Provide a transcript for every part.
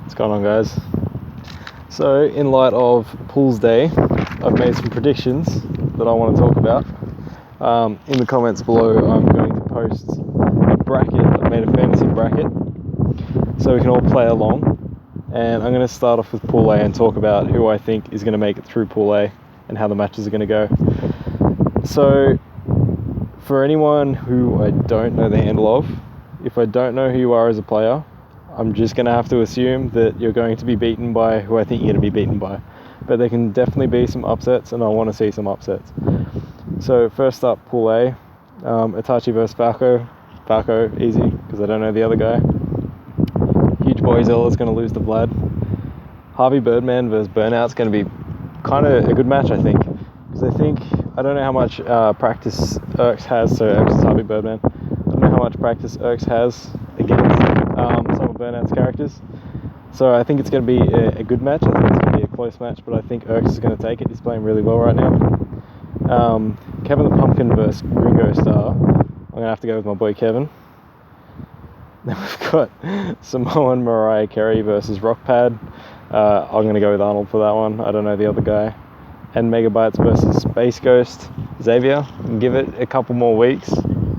What's going on, guys? So in light of Pools Day, I've made some predictions that I want to talk about. In the comments below, I'm going to post a bracket. I've made a fantasy bracket so we can all play along, and I'm going to start off with Pool A and talk about who I think is going to make it through Pool A and how the matches are going to go. So for anyone who I don't know the handle of, if I don't know who you are as a player, I'm just going to have to assume that you're going to be beaten by who I think you're going to be beaten by. But there can definitely be some upsets, and I want to see some upsets. So first up, Pool A, Itachi versus Falco. Falco, easy, because I don't know the other guy. Huge Boyzilla is going to lose to Vlad. Harvey Birdman versus Burnout's going to be kind of a good match, I think. Because I don't know how much practice Erx has, so Erx is Harvey Birdman. I don't know how much practice Erx has against some of Burnout's characters. So I think it's going to be a good match. I think it's going to be a close match, but I think Erx is going to take it. He's playing really well right now. Kevin the Pumpkin versus Gringo Star. I'm going to have to go with my boy Kevin. Then we've got Samoan Mariah Carey versus Rockpad. I'm going to go with Arnold for that one. I don't know the other guy. And Megabytes versus Space Ghost. Xavier, give it a couple more weeks,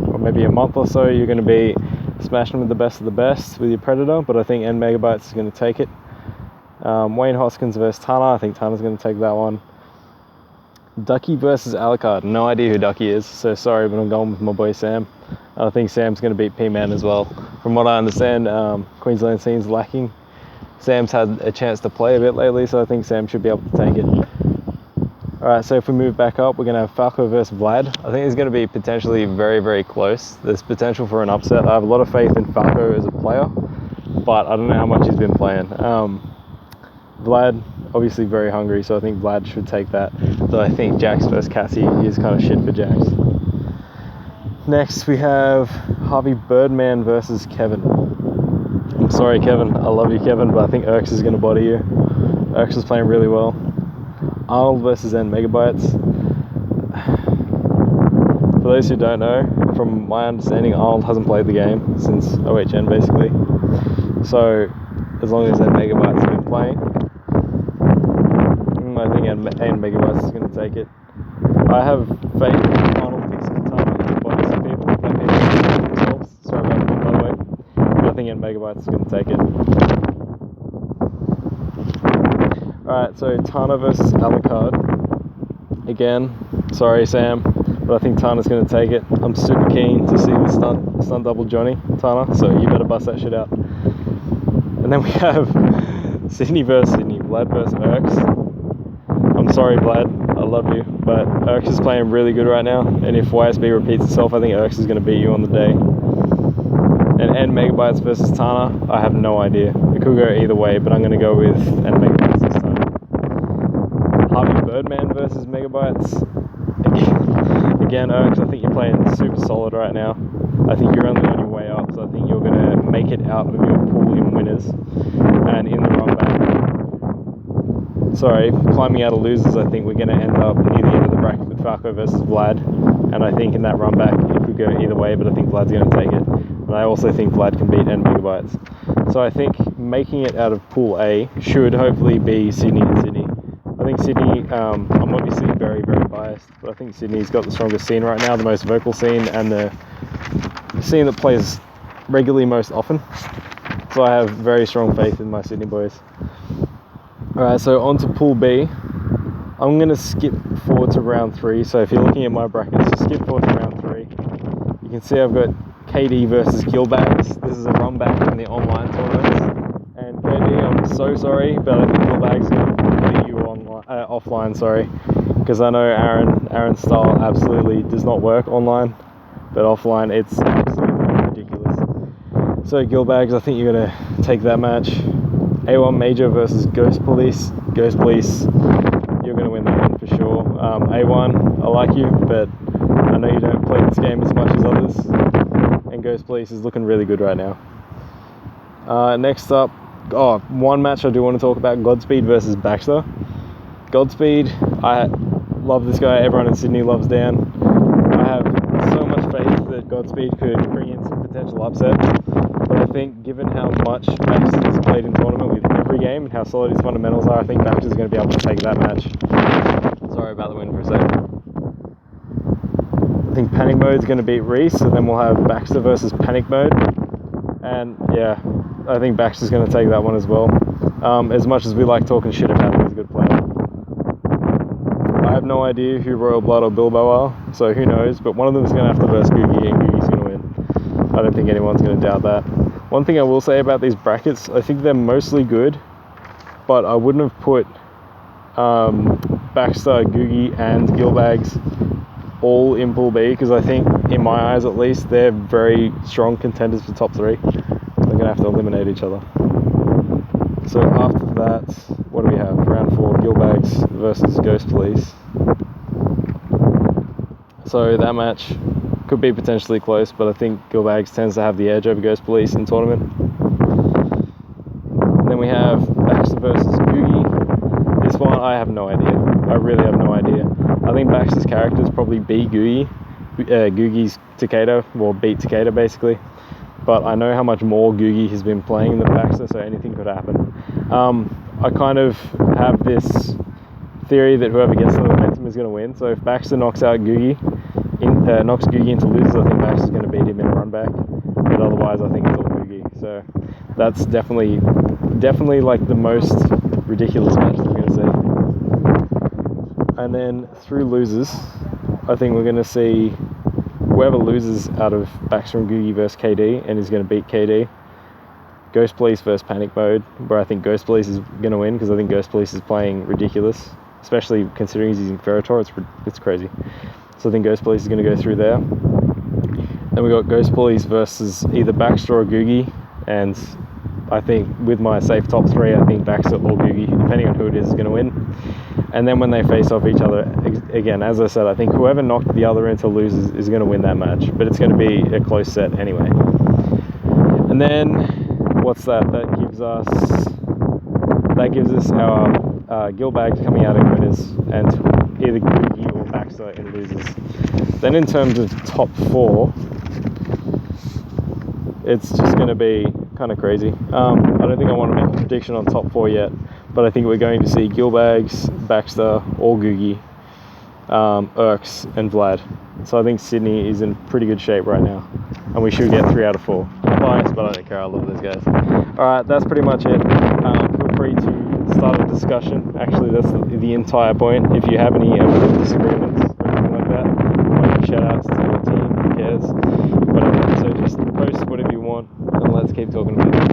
or maybe a month or so, you're going to be smashing with the best of the best with your Predator, but I think N Megabytes is going to take it. Wayne Hoskins versus Tana. I think Tana's going to take that one. Ducky versus Alucard. No idea who Ducky is, so sorry, but I'm going with my boy Sam. I think Sam's going to beat P-Man as well. From what I understand, Queensland scene's lacking. Sam's had a chance to play a bit lately, so I think Sam should be able to take it. Alright, so if we move back up, we're going to have Falco versus Vlad. I think it's going to be potentially very, very close. There's potential for an upset. I have a lot of faith in Falco as a player, but I don't know how much he's been playing. Vlad, obviously very hungry, so I think Vlad should take that. Though I think Jax versus Cassie is kind of shit for Jax. Next, we have Harvey Birdman versus Kevin. I'm sorry, Kevin. I love you, Kevin, but I think Erx is going to body you. Erx is playing really well. Arnold versus N Megabytes. For those who don't know, from my understanding, Arnold hasn't played the game since OHN basically. So as long as N Megabytes has been playing, I think N Megabytes is going to take it. I have faith in Arnold picks Katana to body some people. Let people pick themselves. Sorry about that, by the way. But I think N Megabytes is going to take it. Alright, so Tana versus Alucard. Again, sorry Sam, but I think Tana's going to take it. I'm super keen to see the stunt double Johnny, Tana, so you better bust that shit out. And then we have Sydney versus Sydney, Vlad versus Erx. I'm sorry Vlad, I love you, but Erx is playing really good right now, and if YSB repeats itself, I think Erx is going to beat you on the day. And N Megabytes versus Tana, I have no idea. It could go either way, but I'm going to go with N Megabytes this time. Harvey Birdman versus Megabytes. Again, Erx, I think you're playing super solid right now. I think you're only on your way up, so I think you're going to make it out of your pool in winners. And in the run back, climbing out of losers, I think we're going to end up near the end of the bracket with Falco versus Vlad. And I think in that run back, it could go either way, but I think Vlad's going to take it. And I also think Vlad can beat N Megabytes. So I think making it out of Pool A should hopefully be Sydney and Sydney. I think Sydney, I'm obviously very, very biased, but I think Sydney's got the strongest scene right now, the most vocal scene, and the scene that plays regularly most often. So I have very strong faith in my Sydney boys. Alright, so on to Pool B. I'm going to skip forward to round 3, so if you're looking at my brackets, just skip forward to round 3. You can see I've got KD versus Gilbags. This is a run back in the online tournaments. And KD, I'm so sorry, but I think Gilbags going to beat you offline, sorry. Because I know Aaron's style absolutely does not work online, but offline it's absolutely ridiculous. So Gilbags, I think you're going to take that match. A1 Major versus Ghost Police. Ghost Police, you're going to win that one for sure. A1, I like you, but I know you don't play this game as much as others. And Ghost Police is looking really good right now. Next up, one match I do want to talk about, Godspeed versus Baxter. Godspeed, I love this guy. Everyone in Sydney loves Dan. I have so much faith that Godspeed could bring in some potential upsets, but I think given how much Baxter has played in tournament with every game and how solid his fundamentals are, I think Baxter's going to be able to take that match. Sorry about the wind for a second. I think Panic Mode's going to beat Reese, and then we'll have Baxter versus Panic Mode. And yeah, I think Baxter's going to take that one as well. As much as we like talking shit about him, he's a good player. I have no idea who Royal Blood or Bilbo are, so who knows, but one of them is going to have to verse Googie, and Googie's going to win. I don't think anyone's going to doubt that. One thing I will say about these brackets, I think they're mostly good, but I wouldn't have put Baxter, Googie, and Gilbags all in Pool B, because I think, in my eyes at least, they're very strong contenders for top 3. They're going to have to eliminate each other. So after that, what do we have? Round 4, Gilbags versus Ghost Police. So that match could be potentially close, but I think Gilbags tends to have the edge over Ghost Police in tournament. Then we have Baxter versus Googie. This one, I have no idea. I really have no idea. I think Baxter's characters probably beat Googie. Googie's Takeda, well, beat Takeda basically. But I know how much more Googie has been playing than Baxter, so anything could happen. I kind of have this theory that whoever gets the momentum is going to win. So if Baxter knocks out Googie, knocks Googie into losers, I think Baxter's going to beat him in a run back. But otherwise, I think it's all Googie. So that's definitely like the most ridiculous match that we're going to see. And then through losers, I think we're going to see whoever loses out of Baxter and Googie versus KD and is going to beat KD. Ghost Police versus Panic Mode, where I think Ghost Police is going to win, because I think Ghost Police is playing ridiculous, especially considering he's using Ferrotor. It's crazy. So I think Ghost Police is going to go through there. Then we got Ghost Police versus either Baxter or Googie, and I think with my safe top 3, I think Baxter or Googie, depending on who it is going to win. And then when they face off each other, again, as I said, I think whoever knocked the other into losers is going to win that match, but it's going to be a close set anyway. And then, what's that? That gives us our Gilbags coming out in winners, and either Googie or Baxter in losers. Then in terms of top 4, it's just going to be kind of crazy. I don't think I want to make a prediction on top 4 yet, but I think we're going to see Gilbags, Baxter, or Googie, Urks, and Vlad. So I think Sydney is in pretty good shape right now, and we should get 3 out of 4. I'm biased, but I don't care. I love those guys. Alright, that's pretty much it. Feel free to start a discussion. Actually, that's the entire point. If you have any disagreements or anything like that, shout outs to the team, who cares? Whatever. So just post whatever you want, and let's keep talking about it.